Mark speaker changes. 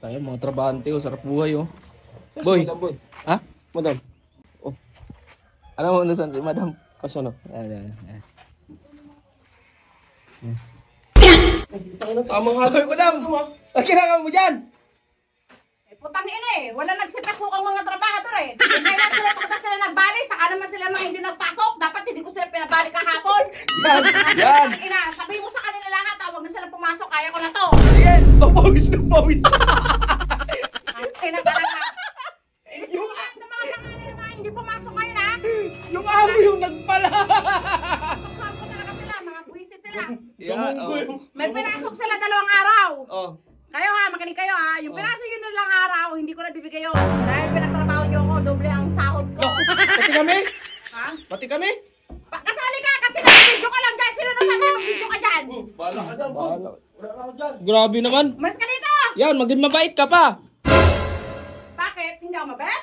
Speaker 1: Tayo mga trabahante oh, sarap buhay oh. Boy. Ha?
Speaker 2: Madam.
Speaker 1: Oh. Alam mo nasan si Madam?
Speaker 2: Asa na?
Speaker 1: Ayan.
Speaker 2: Tamang haloy, Madam.
Speaker 1: Kinakaw mo dyan!
Speaker 3: Putang ina eh, wala nagsipasok ang mga trabahador eh. Kailan sila pagkata sila nagbali, saka naman sila mga hindi nagpasok. Dapat hindi ko sila pinabali kahapon.
Speaker 1: Yan!
Speaker 3: Ina, sabihin mo sa kanila lahat, huwag na sila pumasok, kaya ko na to.
Speaker 1: Yan! Pawis na pawis!
Speaker 3: Ina talaga. Ibig sabihin ng mga pangalan na mga hindi pumasok ngayon ha.
Speaker 1: Yung amo yung nagpala!
Speaker 3: Pasok ko talaga sila, mga buwisit sila.
Speaker 1: Yan!
Speaker 3: May pinasok sila 2 araw.
Speaker 1: Oh.
Speaker 3: Kayo ha, makinig kayo ha. Yung pinasok yun na lang araw, hindi ko na bibigay yun. Dahil pinagtrabaho nyo ako, doble ang sahod ko.
Speaker 1: Pati kami?
Speaker 3: Ha?
Speaker 1: Pati kami?
Speaker 3: Kasali ka kasi nag-video ka lang dyan. Sino nasabi mag-video ka dyan?
Speaker 2: Bahala ka dyan, bro. Wala na ako dyan.
Speaker 1: Grabe naman!
Speaker 3: Umalis ka dito!
Speaker 1: Yan, maging mabait ka pa!
Speaker 3: Bakit? Hindi ako mabait?